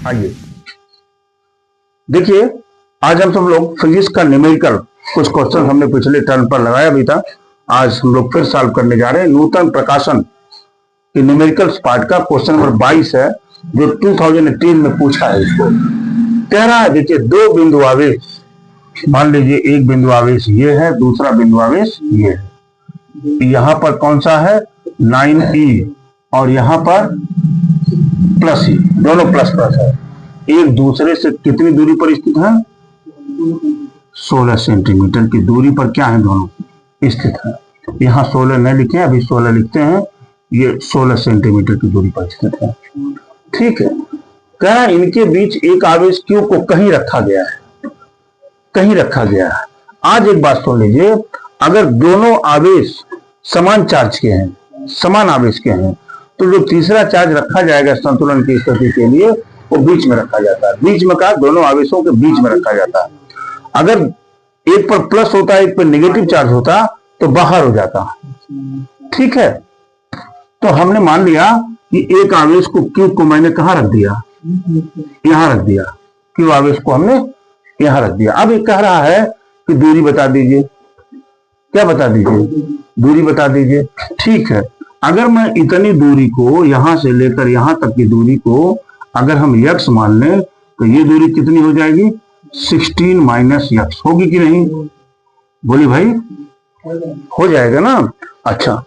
आइए देखिए, आज हम सब लोग फिजिक्स का न्यूमेरिकल कुछ क्वेश्चन हमने पिछले टर्न पर लगाया भी था। आज हम लोग फिर सॉल्व करने जा रहे हैं। नूतन प्रकाशन के न्यूमेरिकल पार्ट का क्वेश्चन नंबर 22 है, जो 2018 में पूछा है। इसको कह रहा है, देखिए दो बिंदु आवेश, मान लीजिए एक बिंदु आवेश ये है, दूसरा बिंदु आवेश ये है। यहां पर कौन सा है 9e और यहां पर प्लस ई, दोनों प्लस प्लस है। एक दूसरे से कितनी दूरी पर स्थित है? 16 सेंटीमीटर की दूरी पर क्या है, दोनों स्थित है। यहाँ 16 नहीं लिखे, अभी 16 लिखते हैं। ये 16 सेंटीमीटर की दूरी पर स्थित है। ठीक है, क्या इनके बीच एक आवेश Q को कहीं रखा गया है, कहीं रखा गया है। आज एक बात सुन लीजिए, अगर दोनों आवेश समान चार्ज के हैं, समान आवेश के हैं, तो जो तीसरा चार्ज रखा जाएगा संतुलन की स्थिति के लिए, वो बीच में रखा जाता है। बीच में का, दोनों आवेशों के बीच में रखा जाता है। अगर एक पर प्लस होता, एक पर नेगेटिव चार्ज होता, तो बाहर हो जाता। ठीक है, तो हमने मान लिया कि एक आवेश को Q को मैंने कहां रख दिया, यहां रख दिया। Q आवेश को हमने यहां रख दिया। अब ये कह रहा है कि दूरी बता दीजिए। क्या बता दीजिए? दूरी बता दीजिए। ठीक है, अगर मैं इतनी दूरी को, यहां से लेकर यहां तक की दूरी को अगर हम x मान लें, तो ये दूरी कितनी हो जाएगी? 16 माइनस x होगी कि नहीं? बोली भाई, हो जाएगा ना। अच्छा,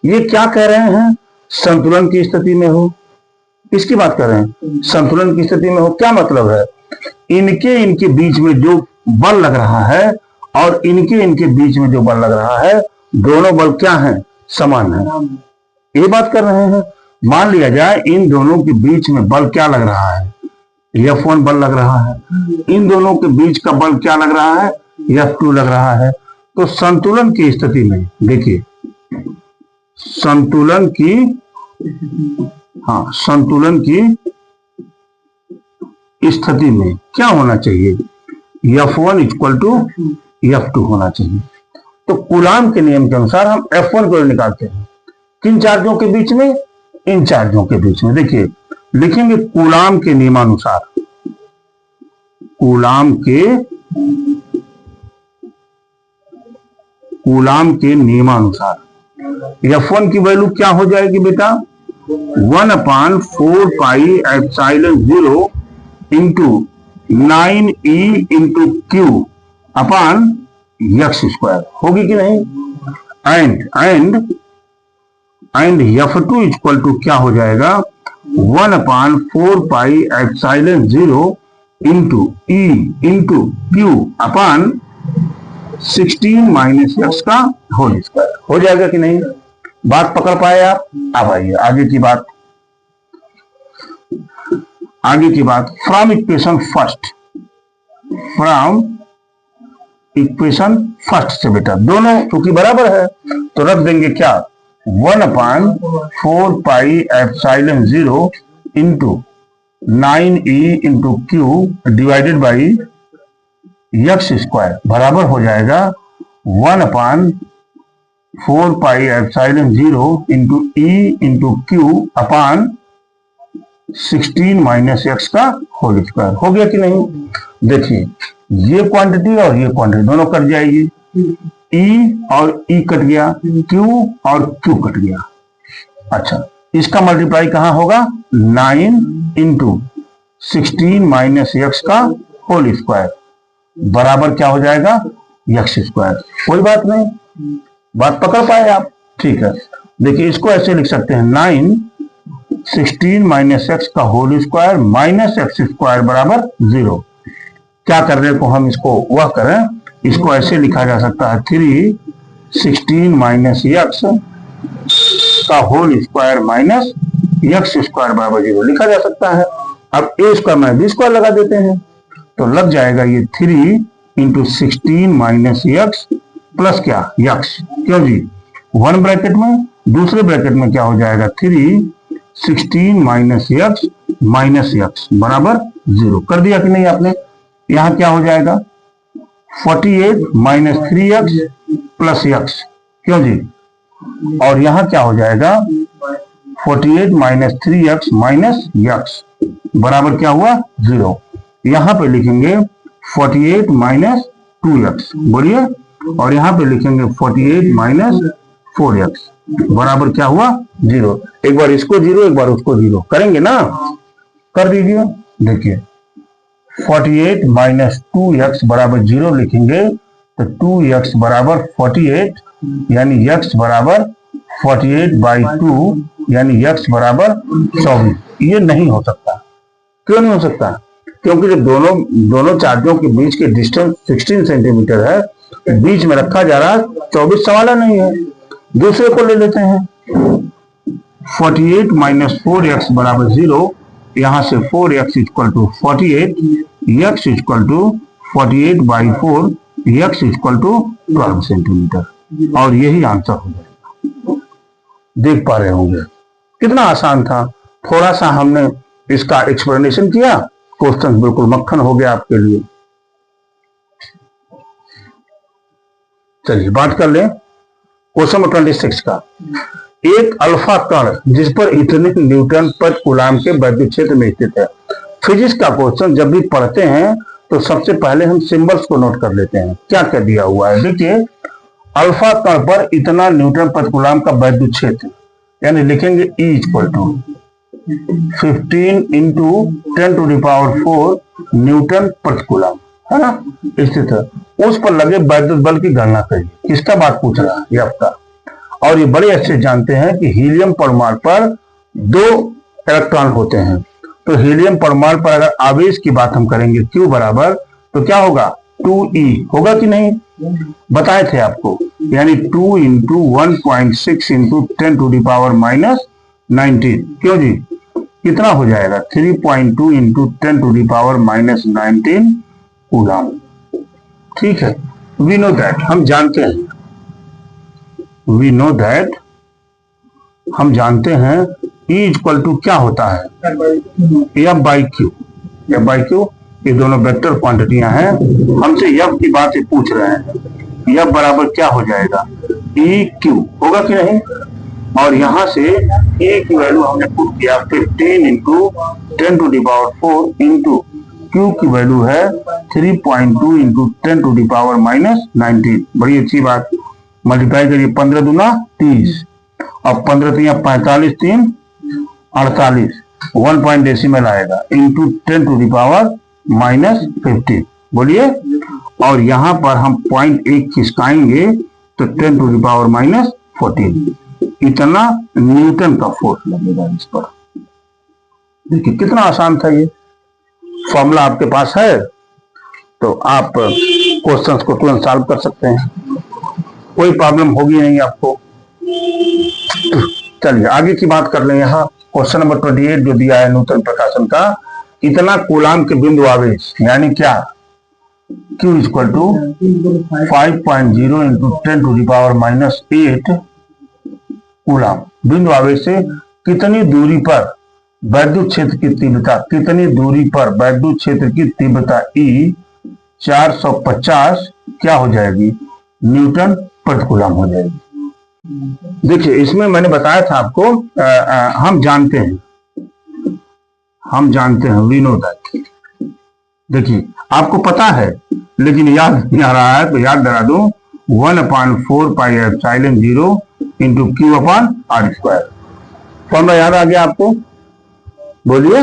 ये क्या कह रहे हैं? संतुलन की स्थिति में हो। किसकी बात कर रहे हैं? संतुलन की स्थिति में हो। क्या मतलब है? इनके बीच में जो बल लग रहा है और इनके बीच में जो बल लग रहा है, दोनों बल क्या है? समान है। ये बात कर रहे हैं। मान लिया जाए इन दोनों के बीच में बल क्या लग रहा है? F1 बल लग रहा है। इन दोनों के बीच का बल क्या लग रहा है? F2 लग रहा है। तो संतुलन की स्थिति में देखिए, संतुलन की स्थिति में क्या होना चाहिए? F1 इक्वल टू F2 होना चाहिए। तो कूलाम के नियम के अनुसार हम F1 को निकालते हैं। किन चार्जों के बीच में? इन चार्जों के बीच में। देखिए, लिखेंगे कूलाम के नियमानुसार, कूलाम के नियमानुसार F1 की वैल्यू क्या हो जाएगी बेटा? 1/4 pi epsilon 0 into 9e into Q upon x square होगी कि नहीं? एंड F2 इक्वल टू क्या हो जाएगा? 1/4 pi epsilon 0 into E into Q upon 16 minus x का होल स्क्वायर हो जाएगा कि नहीं? बात पकड़ पाए आप? अब आइए आगे की बात। फ्रॉम इक्वेशन फर्स्ट से बेटा, दोनों चूंकि बराबर है तो रख देंगे क्या? 1/4 pi epsilon 0 into 9e into Q divided by x square बराबर हो जाएगा 1/4 pi epsilon 0 into E into Q upon 16 minus x का होल स्क्वायर। हो गया कि नहीं? देखिए, ये क्वांटिटी और ये क्वांटिटी दोनों कट जाएगी। E और E कट गया, Q और Q कट गया। अच्छा, इसका मल्टीप्लाई कहां होगा? 9 इंटू 16 माइनस x का होल स्क्वायर बराबर क्या हो जाएगा? x square. कोई बात नहीं, बात पकड़ पाए आप? ठीक है, देखिए इसको ऐसे लिख सकते हैं, 9 16 माइनस x का whole square minus x square बराबर 0। क्या करने को हम इसको वह करें, इसको ऐसे लिखा जा सकता है 3 16 माइनस x का whole square minus x square बराबर 0 लिखा जा सकता है। अब a स्क्वायर में b स्क्वायर लगा देते हैं तो लग जाएगा ये 3 इंटू 16 माइनस x प्लस क्या? x। क्यों जी? 1 ब्रैकेट में, दूसरे ब्रैकेट में क्या हो जाएगा? 3 16 माइनस x बराबर 0 कर दिया कि नहीं आपने? यहां क्या हो जाएगा? 48 माइनस 3x प्लस x। क्यों जी? और यहां क्या हो जाएगा? 48 माइनस 3x माइनस x बराबर क्या हुआ 0। यहां पे लिखेंगे 48 माइनस 2x, बोलिए, और यहां पे लिखेंगे 48 माइनस 4x बराबर क्या हुआ 0। एक बार इसको 0, एक बार उसको 0 करेंगे ना, कर दीजिए। देखिए 48 माइनस 2x बराबर 0 लिखेंगे तो 2x बराबर 48, यानी x बराबर 48/2, यानी x बराबर 24। ये नहीं हो सकता। क्यों नहीं हो सकता? क्योंकि जब दोनों चार्जों के बीच के डिस्टेंस 16 सेंटीमीटर है, बीच में रखा जा रहा 24 सवाल नहीं है। दूसरे को ले लेते हैं। 48 माइनस 4x बराबर 0, यहां से 4x equal to 48, x equal to 48/4, x equal to 12 centimetre, और यही आंसर हो जाएगा। देख पा रहे होंगे कितना आसान था। थोड़ा सा हमने इसका एक्सप्लेनेशन किया, क्वेश्चन बिल्कुल मक्खन हो गया आपके लिए। चलिए बात कर लें क्वेश्चन नंबर 26 का। एक अल्फा कण जिस पर इतने न्यूटन पर कूलाम के वैद्युत क्षेत्र में स्थित है। फिजिक्स का क्वेश्चन जब भी पढ़ते हैं तो सबसे पहले हम सिंबल्स को नोट कर लेते हैं। क्या क्या दिया हुआ है, देखिए अल्फा कण पर इतना न्यूटन पर कूलाम का वैद्युत क्षेत्र, यानी लिखेंगे E equal to 15 into 10⁴ newton प्रति कूलाम, है ना, स्थित है। उस पर लगे वैद्युत बल की गणना करिए। किसका बात पूछ रहा है, ये आपका। और ये बड़े अच्छे जानते हैं कि हीलियम परमाणु पर 2 इलेक्ट्रॉन होते हैं। तो हीलियम परमाणु पर अगर आवेश की बात हम करेंगे Q बराबर, तो क्या होगा 2E, होगा कि नहीं, बताए थे आपको, यानी 2 इंटू 1.6 इंटू 10⁻⁻19। क्यों जी, कितना हो जाएगा 3.2 इंटू 10⁻⁻19 कूलाम। ठीक है, वी नो दैट, हम जानते हैं, वी नो दैट, हम जानते हैं E इक्वल टू क्या होता है F/Q। F/Q ये दोनों वेक्टर क्वांटिटियां हैं। हमसे F की बात पूछ रहे हैं। F बराबर क्या हो जाएगा EQ, होगा कि नहीं। और यहां से E की वैल्यू हमने पुट किया 15 इंटू 10⁴ इंटू Q की वैल्यू है 3.2 इंटू 10⁻⁻19। बड़ी अच्छी बात। मल्टीप्लाई करिए, 15 दूना 30, और 15 3 45, 3 48, 1 पॉइंट डेसिमल आएगा इंटू 10⁻⁻15, बोलिए। और यहां पर हम 0.1 खिसकाएंगे तो 10⁻⁻14, इतना न्यूटन का फोर्स लगेगा इस पर। देखिए कितना आसान था ये। फॉर्मूला आपके पास है तो आप क्वेश्चंस को तुरंत सॉल्व कर सकते हैं, कोई प्रॉब्लम होगी नहीं आपको। चलिए आगे की बात कर लें। यहाँ क्वेश्चन नंबर 28 जो दिया है नूतन प्रकाशन का, इतना कूलाम के बिंदु आवेश, यानी क्या Q equal to 5.0 into 10⁻⁻8 coulomb. बिंदु आवेश से कितनी दूरी पर वैद्युत क्षेत्र की तीव्रता, कितनी दूरी पर वैद्युत क्षेत्र की तीव्रता E 450 क्या हो जाएगी न्यूटन प्रति कूलाम हो जाएगी। देखिए इसमें मैंने बताया था आपको, हम जानते हैं वी नो दैट। देखिए आपको पता है लेकिन याद नहीं आ रहा है तो याद दिला दूं, 1/4πε0 इंटू Q/r²। फॉर्मूला याद आ गया आपको, बोलिए,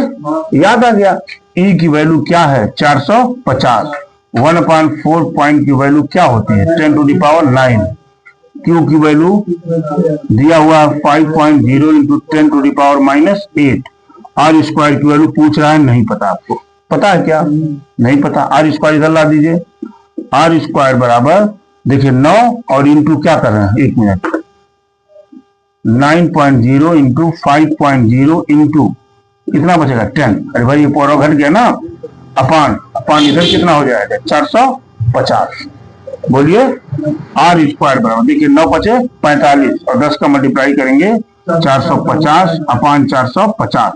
याद आ गया। E की वैल्यू क्या है 450, 1/4 पॉइंट की वैल्यू क्या होती है 10⁹। Q की वैल्यू दिया हुआ 5.0 इंटू 10⁻⁻8। r² की वैल्यू पूछ रहा है, नहीं पता आपको, पता है क्या, नहीं पता। r² इधर ला दीजिए। r² बराबर देखिए 9 और इंटू क्या कर रहे हैं, 1 मिनट, 9.0 इंटू 5.0 इंटू कितना बचेगा 10। अरे भाई ये पूरा घट गया ना, अपान इधर कितना हो जाएगा 450, बोलिए। r² बराबर देखिए 9 बचे 45 और 10 का मल्टीप्लाई करेंगे 450 अपान 450।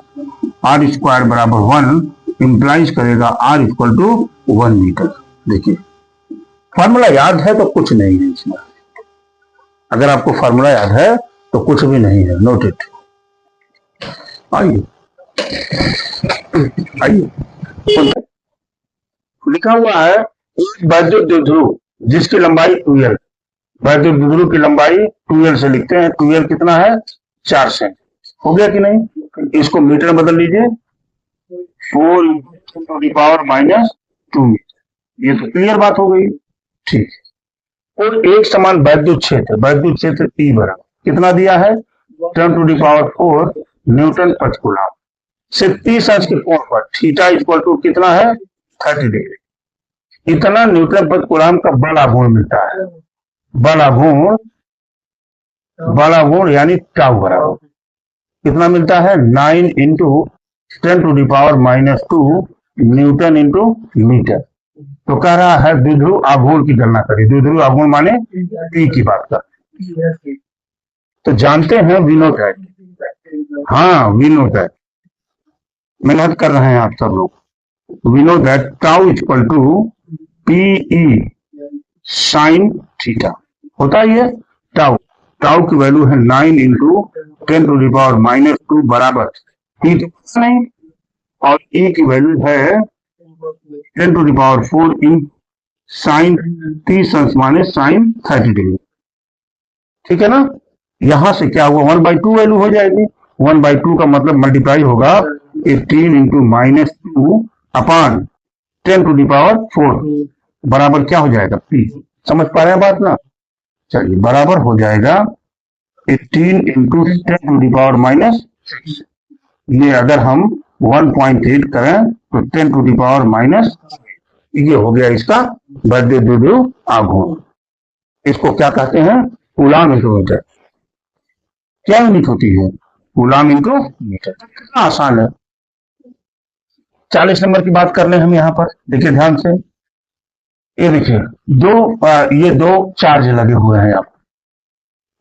r² बराबर 1 इंप्लाइज करेगा r इक्वल टू 1 मीटर। देखिए फॉर्मूला याद है तो कुछ नहीं है इसमें, अगर आपको फॉर्मूला याद है तो कुछ भी नहीं है, नोट इट। आइए आइए, लिखा हुआ है एक वैद्युत द्विध्रुव जिसकी लंबाई 2l, वैद्युत द्विध्रुव की लंबाई 2l से लिखते हैं। 2l कितना है? 4 सेंट। हो गया कि नहीं? इसको मीटर में बदल लीजिए, 4 टू द पावर -2। ये तो क्लियर बात हो गई। ठीक, और एक समान वैद्युत क्षेत्र E बराबर कितना दिया है? 10 टू द पावर 4 न्यूटन प्रति कूलम से 30 अंश के कोण पर थीटा इक्वल टू कितना है? 30 डिग्री। इतना न्यूटन प्रति कूलम का बल आघूर्ण मिलता है। बल आघूर्ण यानी टाउ बराबर कितना मिलता है? 9 into 10 to the power -2 newton into metre. तो कह रहा है द्विध्रुव आघूर्ण की गणना करिए। द्विध्रुव आघूर्ण माने P की बात कर। तो जानते हैं वी नो दैट, हाँ वी नो दैट, मेहनत कर रहे हैं आप सब लोग। We know that tau equal to PE sine theta होता ही है। टाउ की वैल्यू है 9 इंटू 10 टू द पावर -2 बराबर E तो कुछ नहीं, और E की वैल्यू है 10 to the power 4 in sine 30 अंश माने साइन 30 डिग्री। ठीक है ना? यहां से क्या हुआ? 1/2 वैल्यू हो जाएगी। 1/2 का मतलब मल्टीप्लाई होगा 18 into -2 upon 10 to the power 4 बराबर क्या हो जाएगा? P। समझ पा रहे हैं बात ना? चलिए, बराबर हो जाएगा 18 इंटू 10 टू द पावर -6। ये अगर हम 1.8 करें तो 10 टू द पावर ये हो गया इसका वैद्युत द्विध्रुव आघूर्ण। इसको क्या कहते हैं? Coulomb into metre. क्या यूनिट होती है? Coulomb into metre. कितना आसान है। 40 नंबर की बात कर ले हम यहाँ पर, देखिए ध्यान से। ये देखिए ये दो चार्ज लगे हुए हैं। आप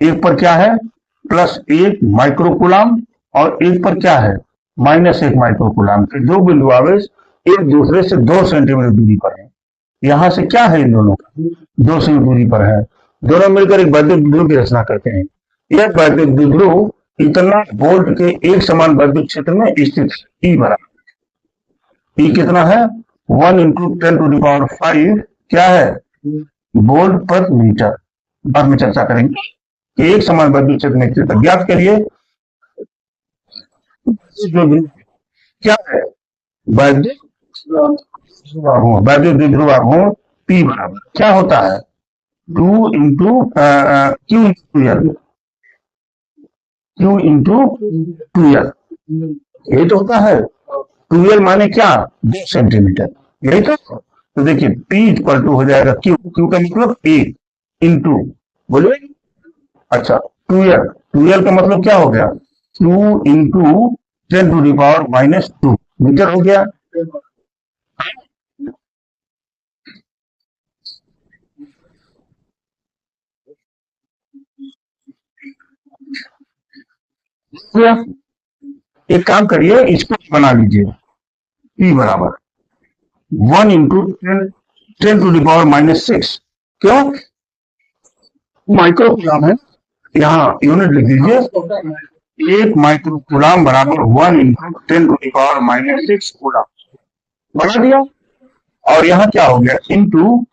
एक पर क्या है? +1 माइक्रोकूलम और एक पर क्या है? -1 माइक्रोकूलम के दो बिंदु आवेश एक दूसरे से 2 सेंटीमीटर दूरी पर है। यहां से क्या है? इन दोनों का 2 सेंटीमीटर दूरी पर है। दोनों मिलकर एक वैद्युत द्विध्रुव की रचना करते हैं। यह वैद्युत द्विध्रुव इतना वोल्ट के एक समान वैद्युत क्षेत्र में स्थित है। E बराबर E कितना है? 1 इंटू 10 टू द पावर 5 क्या है? वोल्ट पर मीटर। बाद में चर्चा करेंगे। एक समान वैद्युत क्षेत्र में स्थित। ज्ञात करिए क्या है? वैद्युत द्विध्रुव आघूर्ण P बराबर क्या होता है? 2 इंटू Q इंटू 2L। यही तो होता है। 2L माने क्या? 2 सेंटीमीटर। यही तो देखिए P इक्वल टू हो जाएगा Q का मतलब 1 इंटू, बोलिए। अच्छा, 2L का मतलब क्या हो गया? 2 into 10 to the power -2 metre हो गया। एक काम करिए, इसको बना लीजिए। P बराबर 1 इंटू 10 टू द पावर -6। क्यों? माइक्रोकूलम है, यहाँ यूनिट लिख दीजिए। 1 माइक्रोकूलम बराबर 1 into 10 to the power -6 coulomb बना दिया। और यहाँ क्या हो गया? Into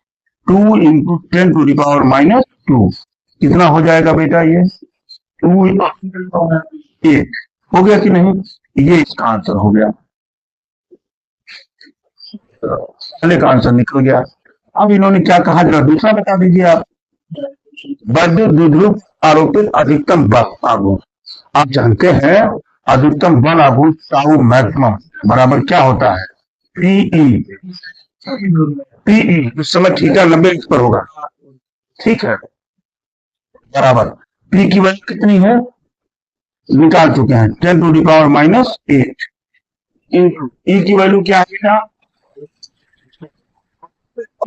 2 into 10 to the power -2 कितना हो जाएगा बेटा? ये 2 1 हो गया कि नहीं? ये इसका आंसर हो गया। पहले का आंसर निकल गया। अब इन्होंने क्या कहा जरा दूसरा बता दीजिए आप। वैद्युत द्विध्रुव आरोपित अधिकतम बल आघूर्ण। आप जानते हैं अधिकतम बल आघूर्ण टाउ मैक्सिमम बराबर क्या होता है? PE उस समय थीटा 90 पर होगा। ठीक है, बराबर P की वैल्यू कितनी है? निकाल चुके हैं 10 to the power -8 into E की वैल्यू क्या है?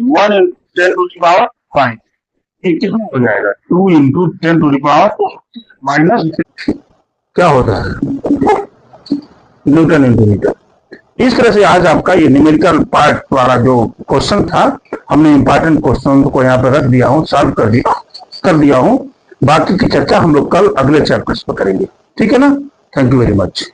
1 इंटू 10 टू द पावर 5। ये कितना हो जाएगा? 2 इंटू 10 टू द पावर क्या होता है? Newton into metre. इस तरह से आज आपका ये न्यूमेरिकल पार्ट वाला जो क्वेश्चन था, हमने इंपॉर्टेंट क्वेश्चन को यहाँ पर रख दिया हूँ, सॉल्व कर दिया हूँ। बाकी की चर्चा हम लोग कल अगले चैप्टर्स पर करेंगे। ठीक है ना? Thank you very much.